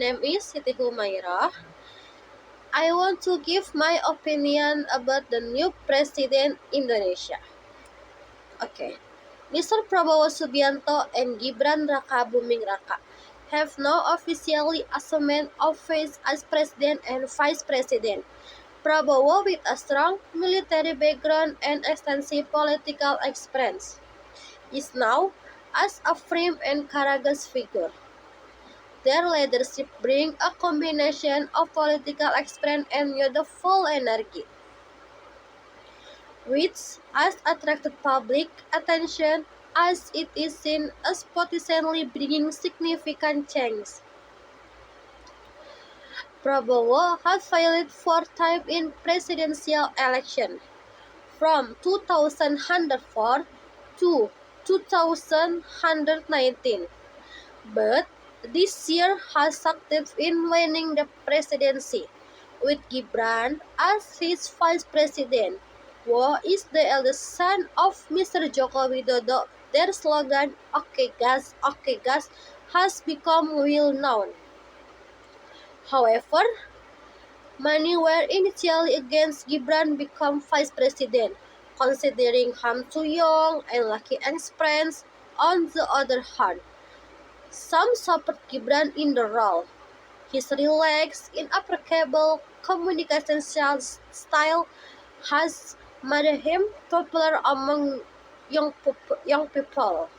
name is Siti Humairah. I want to give my opinion about the new president Indonesia. Okay. Mr. Prabowo Subianto and Gibran Raka Buming Raka have now officially assumed office as president and vice president. Prabowo, with a strong military background and extensive political experience, is now as a firm and courageous figure. Their leadership brings a combination of political experience and youthful energy, which has attracted public attention as it is seen as potentially bringing significant change. Prabowo has failed 4 times in presidential election, from 2004 to 2019, but this year has succeeded in winning the presidency, with Gibran as his vice president, who is the eldest son of Mr. Joko Widodo. Their slogan, "Okay Gas," has become well known. However, many were initially against Gibran become vice president, considering him too young and lacking experience. On the other hand, some support Gibran in the role. His relaxed, inapproachable communication style has made him popular among young people,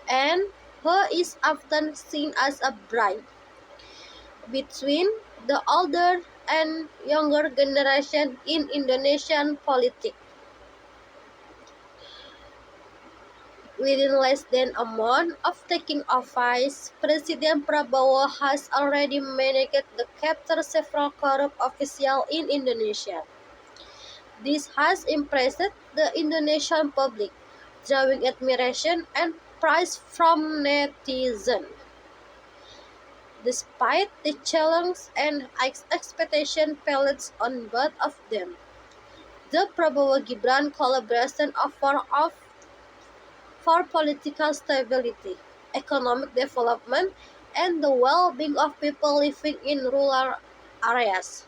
and he is often seen as a bridge between the older and younger generation in Indonesian politics. Within less than a month of taking office, President Prabowo has already managed to capture several corrupt officials in Indonesia. This has impressed the Indonesian public, drawing admiration and praise from netizens. Despite the challenge and expectation placed on both of them, the Prabowo-Gibran collaboration offers for political stability, economic development, and the well-being of people living in rural areas.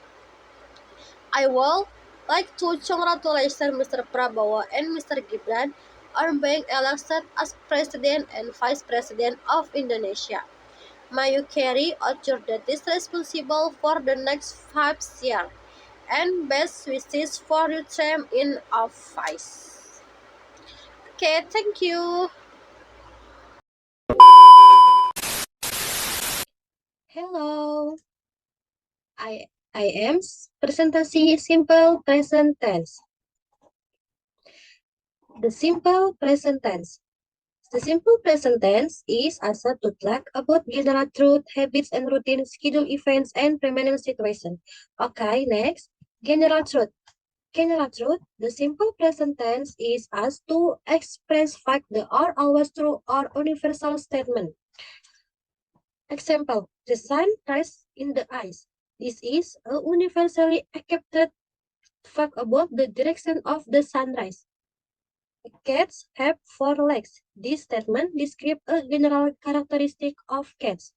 I would like to congratulate Mr. Prabowo and Mr. Gibran on being elected as President and Vice President of Indonesia. May you carry out your duties responsible for the next 5 years, and best wishes for your term in office. Okay, thank you. Hello, I am presentasi simple present tense. The simple present tense. The simple present tense is asa to talk about general truth, habits and routine, schedule events, and permanent situation. Okay, next. General truth. General truth. The simple present tense is as to express fact that are always true or universal statement. Example, the sun rises in the eyes. This is a universally accepted fact about the direction of the sunrise. Cats have 4 legs. This statement describes a general characteristic of cats.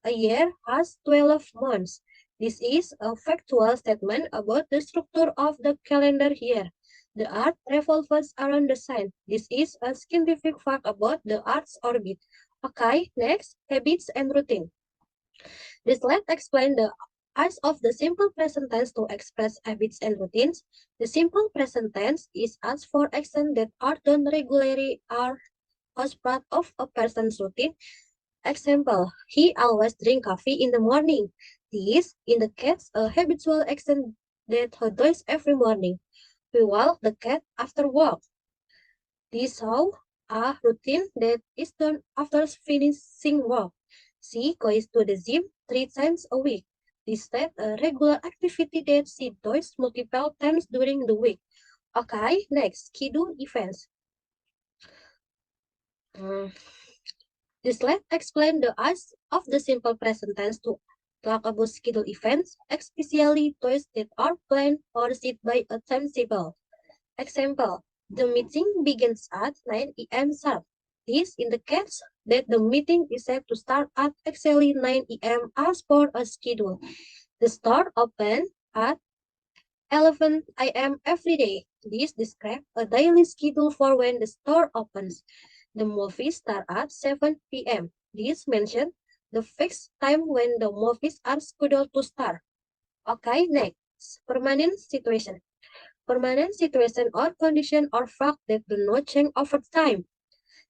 A year has 12 months. This is a factual statement about the structure of the calendar year. The Earth revolves around the sun. This is a scientific fact about the Earth's orbit. Okay, next, habits and routine. This let's explain the use of the simple present tense to express habits and routines. The simple present tense is asked for actions that are done regularly or as part of a person's routine. Example, he always drink coffee in the morning. This indicates a habitual action that he does every morning. We walk the cat after work. This shows a routine that is done after finishing work. She goes to the gym 3 times a week. This is a regular activity that she does multiple times during the week. Okay, next, schedule events. This let's explain the use of the simple present tense to talk about schedule events, especially those that are planned or set by a timetable. Example, the meeting begins at 9 a.m. sharp. This indicates that the meeting is set to start at exactly 9 a.m. as per a schedule. The store open at 11 a.m. every day. This describes a daily schedule for when the store opens. The movies start at 7 p.m. This mentions the fixed time when the movies are scheduled to start. Okay, next, permanent situation. Permanent situation or condition or fact that do not change over time.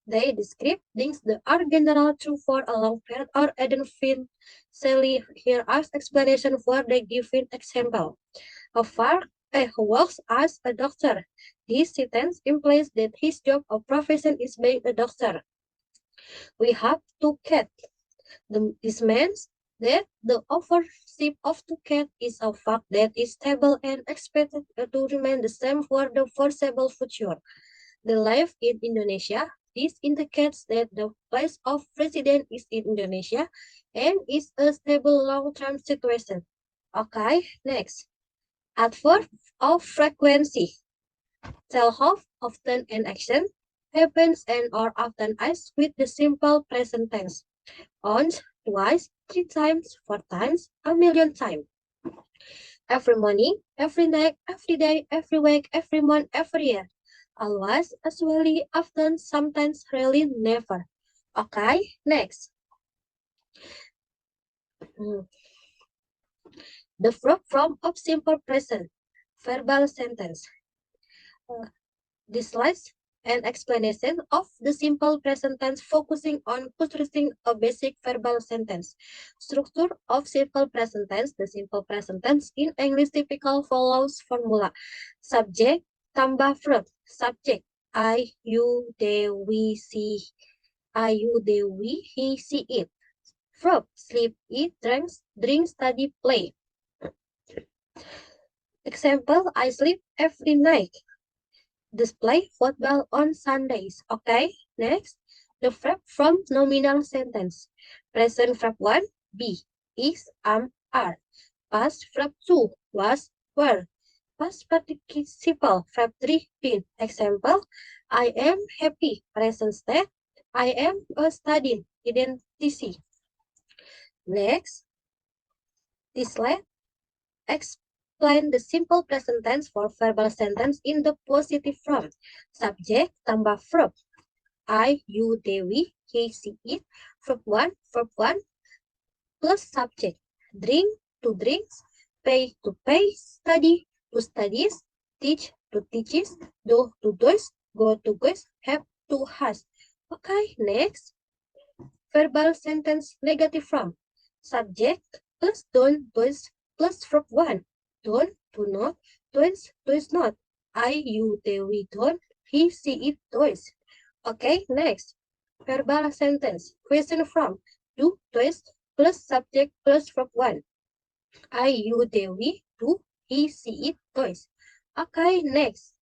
They describe things that are general true for a long period or evidently here as explanation for the given example. A farmer who works as a doctor. This sentence implies that his job or profession is being a doctor. We have two cats. This means that the ownership of two cats is a fact that is stable and expected to remain the same for the foreseeable future. They live in Indonesia. This indicates that the place of residence is in Indonesia and is a stable long-term situation. Okay, next. Adverb of frequency. Tell how often an action happens and or often acts with the simple present tense. Once, twice, 3 times, 4 times, 1,000,000 times. Every morning, every night, every day, every week, every month, every year. Always, usually, often, sometimes, rarely, never. Okay, next. The verb form of simple present. Verbal sentence. This slides an explanation of the simple present tense focusing on constructing a basic verbal sentence. Structure of simple present tense. The simple present tense in English typical follows formula. Subject tambah verb. Subject I, you, they, we, see. I, you, they, we, he, see, it. Verb sleep, eat, drink, study, play. Example, I sleep every night. Display football on Sundays. Okay, next. The verb from nominal sentence. Present verb 1, be, is, are. Past verb 2, was, were. Past participle verb 3, been. Example, I am happy. Present state, I am studying. Identity. Next, this slide explain the simple present tense for verbal sentence in the positive form. Subject tambah verb. I, you, they, we, he, she, it. Verb 1 plus subject. Drink, to drinks. Pay, to pay. Study, to studies. Teach, to teaches. Do, to does. Go, to goes. Have, to has. Okay, next. Verbal sentence negative form. Subject plus don't, does plus verb 1. Don't, do not, does not. I, you, they, we don't. He, she, it, does. Okay, next. Verbal sentence. Question from. Do, does, plus subject plus verb 1. I, you, they, we, do. He, she, it, does. Okay, next.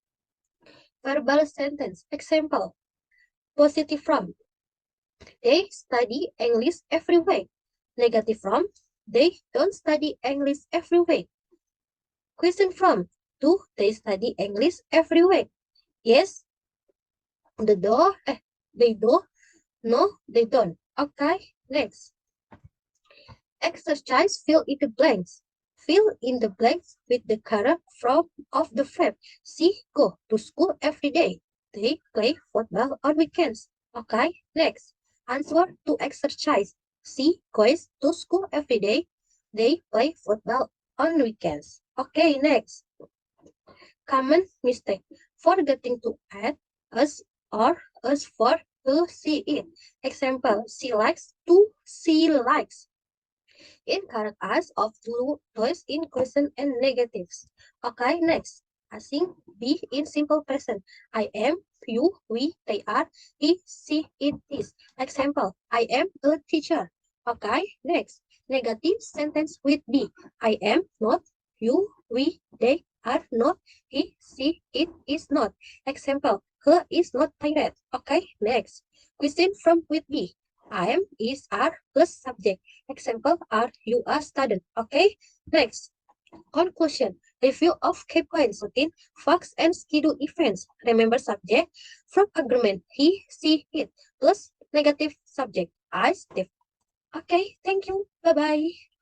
Verbal sentence. Example. Positive from. They study English every week. Negative from. They don't study English every week. Question from. Do they study English every week? Yes. They do. No, they don't. Okay, next. Exercise fill in the blanks. Fill in the blanks with the correct form of the verb. She go to school every day. They play football on weekends. Okay, next. Answer to exercise. She goes to school every day. They play football on weekends. Okay, next. Common mistake. Forgetting to add us or us for to see it. Example, she likes to, she likes. Incorrect as of two toys in question and negatives. Okay, next. Asing be in simple present. I am, you, we, they are, he, she, it is. Example, I am a teacher. Okay, next. Negative sentence with be. I am not, you, we, they are not, he, she, it is not. Example, he is not tired. Okay, next. Question from with be. I am, is, are, plus subject. Example, are, you, are student. Okay, next. Conclusion. Review of key points, routine, facts, and schedule events. Remember subject from agreement, he, she, it, plus negative subject, I, Steve. Okay, thank you. Bye-bye.